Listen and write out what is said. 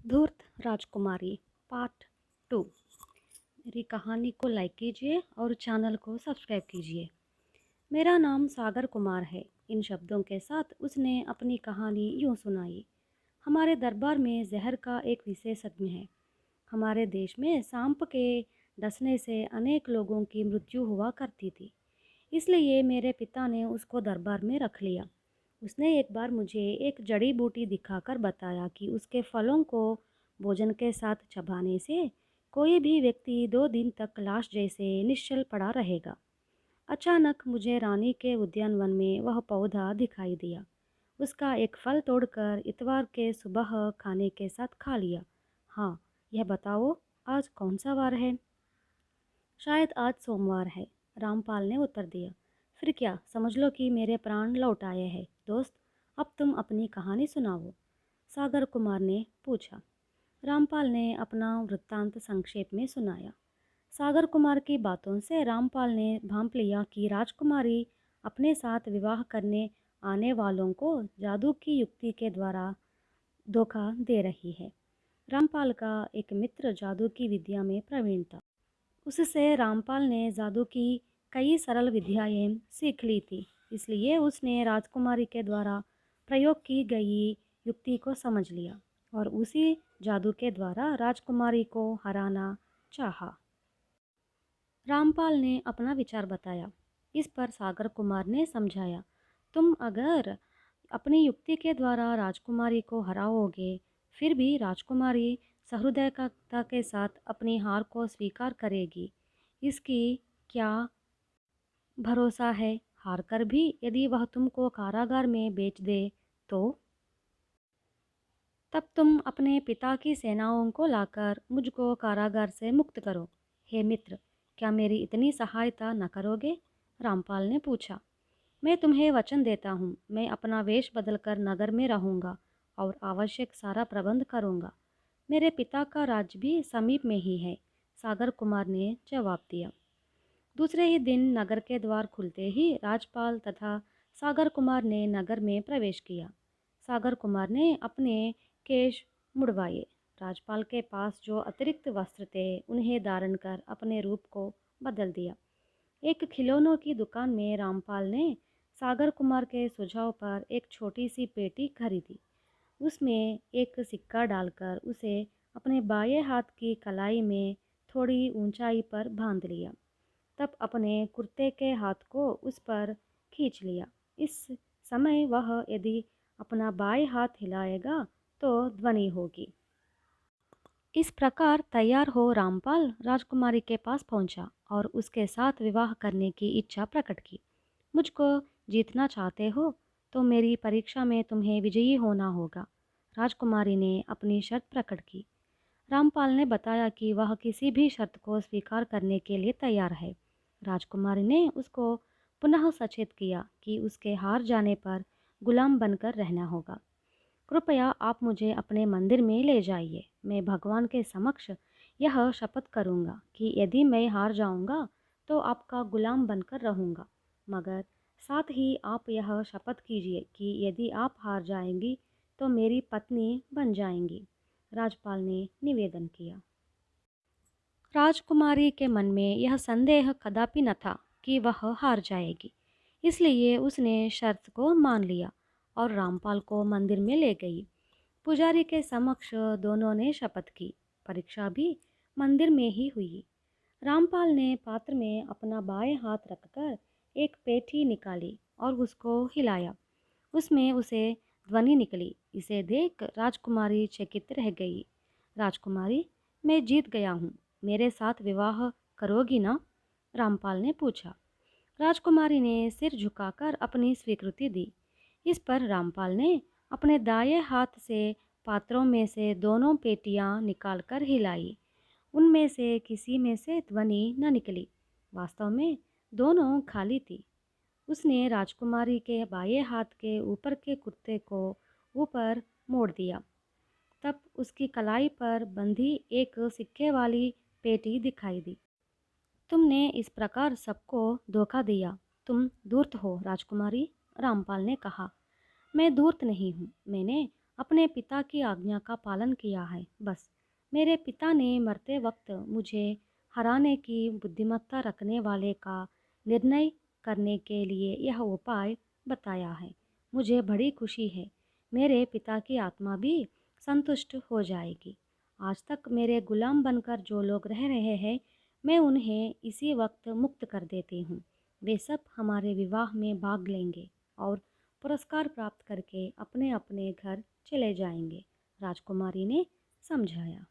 धूर्त राजकुमारी पार्ट 2। मेरी कहानी को लाइक कीजिए और चैनल को सब्सक्राइब कीजिए। मेरा नाम सागर कुमार है। इन शब्दों के साथ उसने अपनी कहानी यूँ सुनाई। हमारे दरबार में जहर का एक विशेषज्ञ है। हमारे देश में सांप के डसने से अनेक लोगों की मृत्यु हुआ करती थी, इसलिए मेरे पिता ने उसको दरबार में रख लिया। उसने एक बार मुझे एक जड़ी बूटी दिखाकर बताया कि उसके फलों को भोजन के साथ चबाने से कोई भी व्यक्ति 2 दिन तक लाश जैसे निश्चल पड़ा रहेगा। अचानक मुझे रानी के उद्यानवन में वह पौधा दिखाई दिया। उसका एक फल तोड़कर इतवार के सुबह खाने के साथ खा लिया। हाँ, यह बताओ, आज कौन सा वार है? शायद आज सोमवार है, रामपाल ने उत्तर दिया। फिर क्या, समझ लो कि मेरे प्राण लौट आए हैं। दोस्त, अब तुम अपनी कहानी सुनाओ, सागर कुमार ने पूछा। रामपाल ने अपना वृत्तांत संक्षेप में सुनाया। सागर कुमार की बातों से रामपाल ने भांप लिया कि राजकुमारी अपने साथ विवाह करने आने वालों को जादू की युक्ति के द्वारा धोखा दे रही है। रामपाल का एक मित्र जादू की विद्या में प्रवीण था। उससे रामपाल ने जादू की कई सरल विद्याएं सीख ली थी, इसलिए उसने राजकुमारी के द्वारा प्रयोग की गई युक्ति को समझ लिया और उसी जादू के द्वारा राजकुमारी को हराना चाहा। रामपाल ने अपना विचार बताया। इस पर सागर कुमार ने समझाया, तुम अगर अपनी युक्ति के द्वारा राजकुमारी को हराओगे, फिर भी राजकुमारी सहृदयता के साथ अपनी हार को स्वीकार करेगी। इसकी क्या भरोसा है? हार कर भी यदि वह तुमको कारागार में बेच दे तो? तब तुम अपने पिता की सेनाओं को लाकर मुझको कारागार से मुक्त करो। हे मित्र, क्या मेरी इतनी सहायता न करोगे? रामपाल ने पूछा। मैं तुम्हें वचन देता हूँ, मैं अपना वेश बदलकर नगर में रहूँगा और आवश्यक सारा प्रबंध करूँगा। मेरे पिता का राज्य भी समीप में ही है, सागर कुमार ने जवाब दिया। दूसरे ही दिन नगर के द्वार खुलते ही राजपाल तथा सागर कुमार ने नगर में प्रवेश किया। सागर कुमार ने अपने केश मुड़वाए। राजपाल के पास जो अतिरिक्त वस्त्र थे उन्हें धारण कर अपने रूप को बदल दिया। एक खिलौनों की दुकान में रामपाल ने सागर कुमार के सुझाव पर एक छोटी सी पेटी खरीदी। उसमें एक सिक्का डालकर उसे अपने बाएं हाथ की कलाई में थोड़ी ऊंचाई पर बांध लिया। तब अपने कुर्ते के हाथ को उस पर खींच लिया। इस समय वह यदि अपना बाएं हाथ हिलाएगा तो ध्वनि होगी। इस प्रकार तैयार हो रामपाल राजकुमारी के पास पहुंचा और उसके साथ विवाह करने की इच्छा प्रकट की। मुझको जीतना चाहते हो तो मेरी परीक्षा में तुम्हें विजयी होना होगा, राजकुमारी ने अपनी शर्त प्रकट की। रामपाल ने बताया कि वह किसी भी शर्त को स्वीकार करने के लिए तैयार है। राजकुमारी ने उसको पुनः सचेत किया कि उसके हार जाने पर गुलाम बनकर रहना होगा। कृपया आप मुझे अपने मंदिर में ले जाइए। मैं भगवान के समक्ष यह शपथ करूँगा कि यदि मैं हार जाऊँगा तो आपका गुलाम बनकर रहूँगा, मगर साथ ही आप यह शपथ कीजिए कि यदि आप हार जाएंगी तो मेरी पत्नी बन जाएंगी, राजपाल ने निवेदन किया। राजकुमारी के मन में यह संदेह कदापि न था कि वह हार जाएगी, इसलिए उसने शर्त को मान लिया और रामपाल को मंदिर में ले गई। पुजारी के समक्ष दोनों ने शपथ की। परीक्षा भी मंदिर में ही हुई। रामपाल ने पात्र में अपना बाएं हाथ रखकर एक पेठी निकाली और उसको हिलाया। उसमें उसे ध्वनि निकली। इसे देख राजकुमारी चकित रह गई। राजकुमारी, मैं जीत गया हूँ, मेरे साथ विवाह करोगी ना? रामपाल ने पूछा। राजकुमारी ने सिर झुकाकर अपनी स्वीकृति दी। इस पर रामपाल ने अपने दाएं हाथ से पात्रों में से दोनों पेटियां निकालकर हिलाई। उनमें से किसी में से ध्वनि न निकली। वास्तव में दोनों खाली थी। उसने राजकुमारी के बाएं हाथ के ऊपर के कुर्ते को ऊपर मोड़ दिया। तब उसकी कलाई पर बंधी एक सिक्के वाली पेटी दिखाई दी। तुमने इस प्रकार सबको धोखा दिया, तुम धूर्त हो राजकुमारी, रामपाल ने कहा। मैं धूर्त नहीं हूँ, मैंने अपने पिता की आज्ञा का पालन किया है। बस मेरे पिता ने मरते वक्त मुझे हराने की बुद्धिमत्ता रखने वाले का निर्णय करने के लिए यह उपाय बताया है। मुझे बड़ी खुशी है। मेरे पिता की आत्मा भी संतुष्ट हो जाएगी। आज तक मेरे गुलाम बनकर जो लोग रह रहे हैं, मैं उन्हें इसी वक्त मुक्त कर देती हूँ। वे सब हमारे विवाह में भाग लेंगे और पुरस्कार प्राप्त करके अपने अपने घर चले जाएंगे, राजकुमारी ने समझाया।